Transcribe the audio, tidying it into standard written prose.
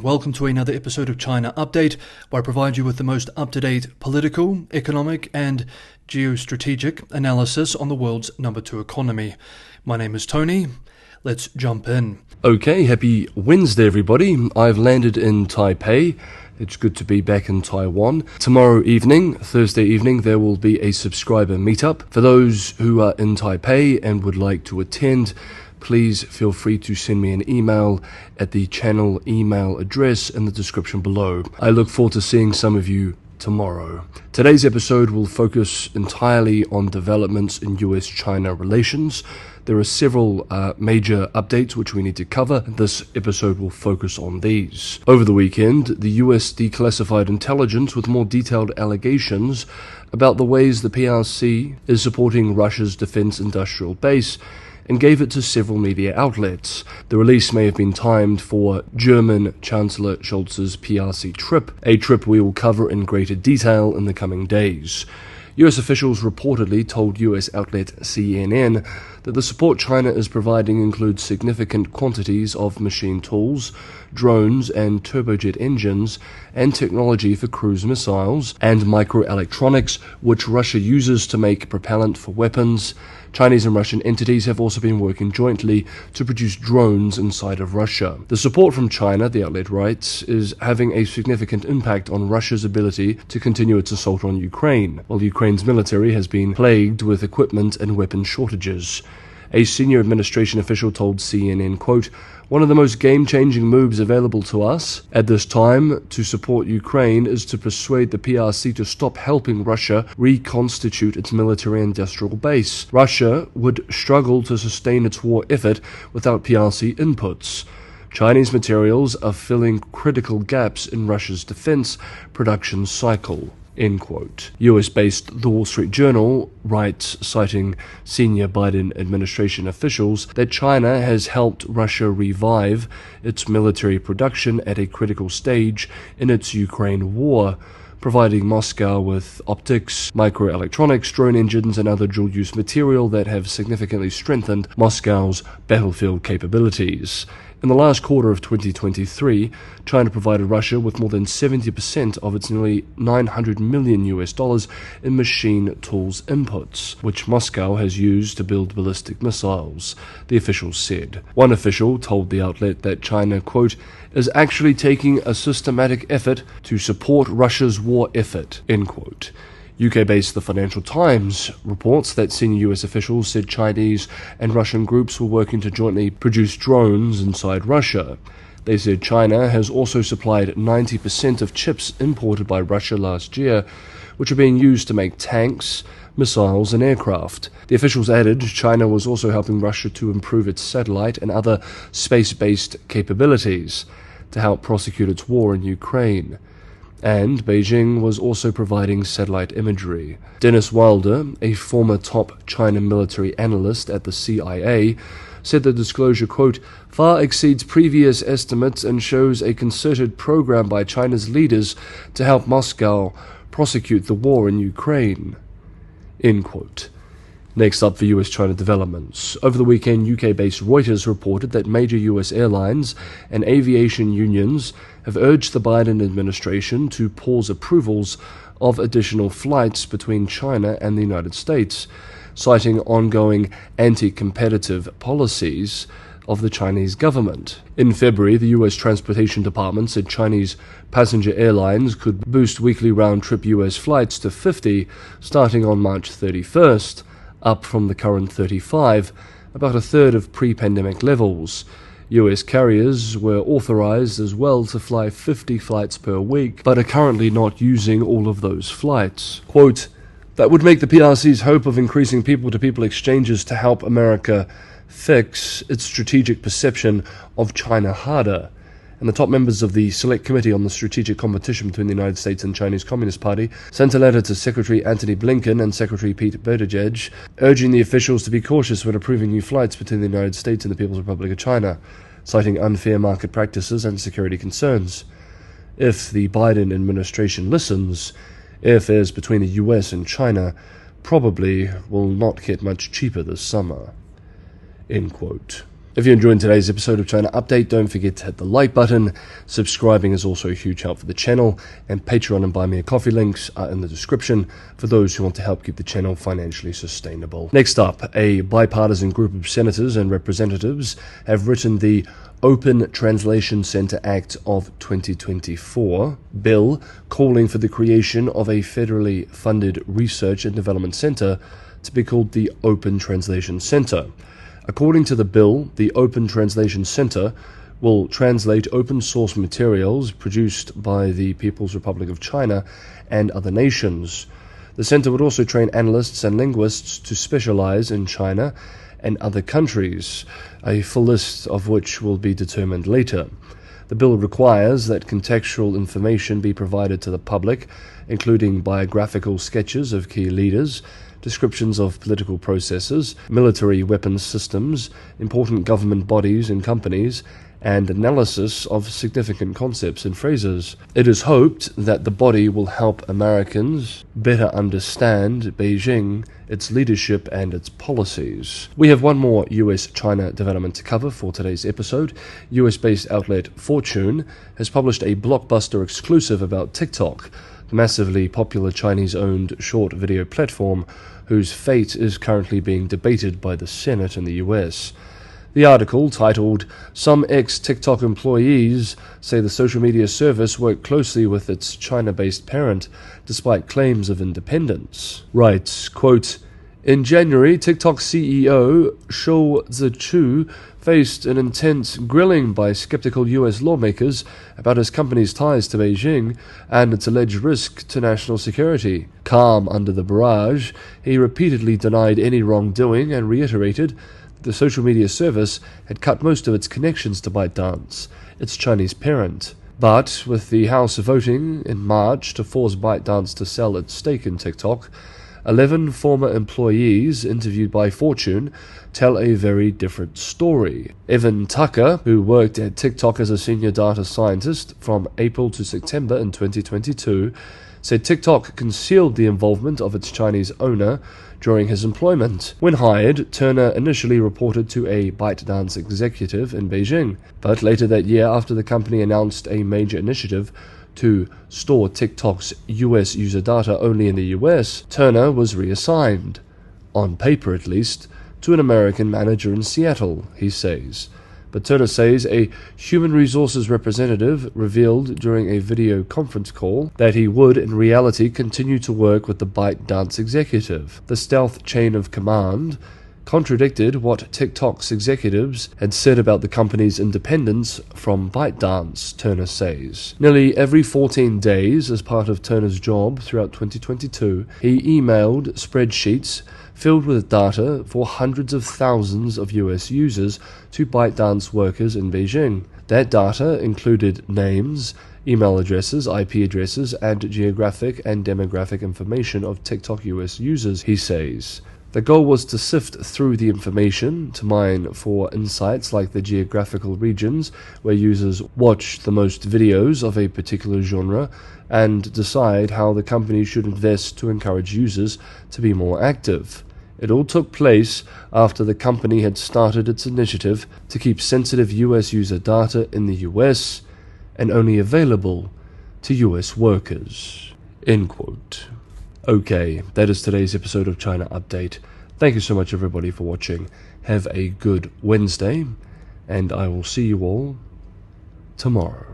Welcome to another episode of China Update, where I provide you with the most up-to-date political, economic, and geostrategic analysis on the world's number 2 economy. My name is Tony. Let's jump in. Okay, happy Wednesday, everybody. I've landed in Taipei. It's good to be back in Taiwan. Tomorrow evening, Thursday evening, there will be a subscriber meetup. For those who are in Taipei and would like to attend, please feel free to send me an email at the channel email address in the description below. I look forward to seeing some of you tomorrow. Today's episode will focus entirely on developments in US-China relations. There are several major updates which we need to cover. This episode will focus on these. Over the weekend, the US declassified intelligence with more detailed allegations about the ways the PRC is supporting Russia's defense industrial base and gave it to several media outlets. The release may have been timed for German Chancellor Scholz's PRC trip, a trip we will cover in greater detail in the coming days. US officials reportedly told US outlet CNN that the support China is providing includes significant quantities of machine tools, drones and turbojet engines, and technology for cruise missiles, and microelectronics, which Russia uses to make propellant for weapons. Chinese and Russian entities have also been working jointly to produce drones inside of Russia. The support from China, the outlet writes, is having a significant impact on Russia's ability to continue its assault on Ukraine, while Ukraine's military has been plagued with equipment and weapon shortages. A senior administration official told CNN, quote, "One of the most game-changing moves available to us at this time to support Ukraine is to persuade the PRC to stop helping Russia reconstitute its military-industrial base. Russia would struggle to sustain its war effort without PRC inputs. Chinese materials are filling critical gaps in Russia's defense production cycle." End quote. US-based The Wall Street Journal writes, citing senior Biden administration officials, that China has helped Russia revive its military production at a critical stage in its Ukraine war, providing Moscow with optics, microelectronics, drone engines, and other dual-use material that have significantly strengthened Moscow's battlefield capabilities. In the last quarter of 2023, China provided Russia with more than 70% of its nearly $900 million in machine tools inputs, which Moscow has used to build ballistic missiles, the officials said. One official told the outlet that China, quote, is actually taking a systematic effort to support Russia's war effort, end quote. UK-based The Financial Times reports that senior US officials said Chinese and Russian groups were working to jointly produce drones inside Russia. They said China has also supplied 90% of chips imported by Russia last year, which are being used to make tanks, missiles, and aircraft. The officials added China was also helping Russia to improve its satellite and other space-based capabilities to help prosecute its war in Ukraine. And Beijing was also providing satellite imagery. Dennis Wilder, a former top China military analyst at the CIA, said the disclosure, quote, far exceeds previous estimates and shows a concerted program by China's leaders to help Moscow prosecute the war in Ukraine, end quote. Next up for US-China developments. Over the weekend, UK-based Reuters reported that major US airlines and aviation unions have urged the Biden administration to pause approvals of additional flights between China and the United States, citing ongoing anti-competitive policies of the Chinese government. In February, the US Transportation Department said Chinese passenger airlines could boost weekly round-trip US flights to 50 starting on March 31st, up from the current 35, about a third of pre-pandemic levels. US carriers were authorized as well to fly 50 flights per week, but are currently not using all of those flights. Quote, that would make the PRC's hope of increasing people-to-people exchanges to help America fix its strategic perception of China harder. And the top members of the Select Committee on the Strategic Competition between the United States and Chinese Communist Party sent a letter to Secretary Antony Blinken and Secretary Pete Buttigieg, urging the officials to be cautious when approving new flights between the United States and the People's Republic of China, citing unfair market practices and security concerns. If the Biden administration listens, airfares between the US and China probably will not get much cheaper this summer. End quote. If you enjoyed today's episode of China Update, don't forget to hit the like button. Subscribing is also a huge help for the channel, and Patreon and Buy Me a Coffee links are in the description for those who want to help keep the channel financially sustainable. Next up, a bipartisan group of senators and representatives have written the Open Translation Center Act of 2024 bill calling for the creation of a federally funded research and development center to be called the Open Translation Center. According to the bill, the Open Translation Center will translate open source materials produced by the People's Republic of China and other nations. The center would also train analysts and linguists to specialize in China and other countries, a full list of which will be determined later. The bill requires that contextual information be provided to the public, including biographical sketches of key leaders, descriptions of political processes, military weapons systems, important government bodies and companies, and analysis of significant concepts and phrases. It is hoped that the body will help Americans better understand Beijing, its leadership, and its policies. We have one more US-China development to cover for today's episode. US-based outlet Fortune has published a blockbuster exclusive about TikTok, the massively popular Chinese-owned short video platform whose fate is currently being debated by the Senate in the US. The article, titled "Some Ex-TikTok Employees Say the Social Media Service Worked Closely with Its China-Based Parent Despite Claims of Independence," writes, quote, "In January, TikTok CEO Shou Zichu faced an intense grilling by skeptical US lawmakers about his company's ties to Beijing and its alleged risk to national security. Calm under the barrage, he repeatedly denied any wrongdoing and reiterated the social media service had cut most of its connections to ByteDance, its Chinese parent. But with the House voting in March to force ByteDance to sell its stake in TikTok, 11 former employees interviewed by Fortune tell a very different story. Evan Tucker, who worked at TikTok as a senior data scientist from April to September in 2022, said TikTok concealed the involvement of its Chinese owner during his employment. When hired, Turner initially reported to a ByteDance executive in Beijing, but later that year, after the company announced a major initiative to store TikTok's US user data only in the US, Turner was reassigned, on paper at least, to an American manager in Seattle, he says. But Turner says a human resources representative revealed during a video conference call that he would in reality continue to work with the ByteDance executive. The stealth chain of command contradicted what TikTok's executives had said about the company's independence from ByteDance, Turner says. Nearly every 14 days, as part of Turner's job throughout 2022, he emailed spreadsheets filled with data for hundreds of thousands of US users to ByteDance workers in Beijing. That data included names, email addresses, IP addresses, and geographic and demographic information of TikTok US users, he says. The goal was to sift through the information to mine for insights like the geographical regions where users watch the most videos of a particular genre and decide how the company should invest to encourage users to be more active. It all took place after the company had started its initiative to keep sensitive US user data in the US and only available to US workers. End quote. Okay, that is today's episode of China Update. Thank you so much everybody for watching. Have a good Wednesday, and I will see you all tomorrow.